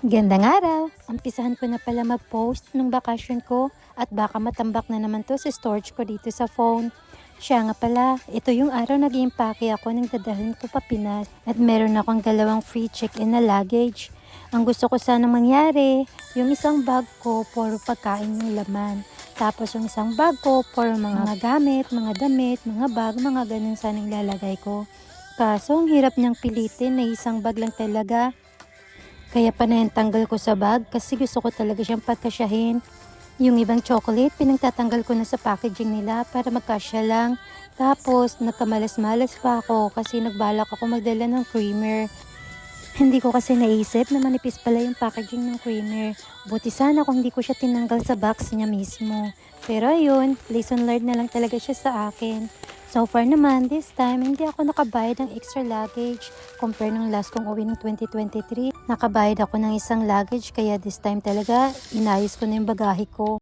Gandang araw! Umpisahan ko na pala mag-post nung bakasyon ko at baka matambak na naman to sa storage ko dito sa phone. Siya nga pala, ito yung araw nag-iimpake ako ng dadalhin ko pa Pinas at meron akong 2 free check-in na luggage. Ang gusto ko sanang mangyari, yung isang bag ko puro pagkain yung laman. Tapos yung isang bag ko puro mga gamit, mga damit, mga bag, mga ganun sanang lalagay ko. Kaso ang hirap niyang pilitin na isang bag lang talaga. Kaya panayang-tanggal ko sa bag kasi gusto ko talaga siyang pagkasyahin. Yung ibang chocolate, pinagtatanggal ko na sa packaging nila para magkasya lang. Tapos, nagkamalas-malas pa ako kasi nagbalak ako magdala ng creamer. Hindi ko kasi naisip na manipis pala yung packaging ng creamer. Buti sana kung hindi ko siya tinanggal sa box niya mismo. Pero ayun, lesson learned na lang talaga siya sa akin. So far naman, this time, hindi ako nakabayad ng extra luggage. Compare nung last kong uwi ng 2023, nakabayad ako ng isang luggage kaya this time talaga, inayos ko na yung bagahe ko.